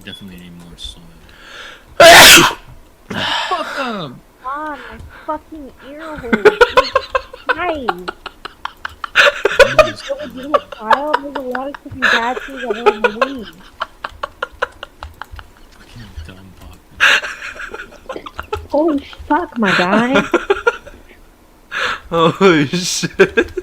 definitely need more soil. Fuck them! Ah, my fucking ear hole. Nice. So we do it, Kyle. There's a lot of fucking bad things that are in the weed. Fucking dumb Bachman. Holy fuck, my guy. Holy shit.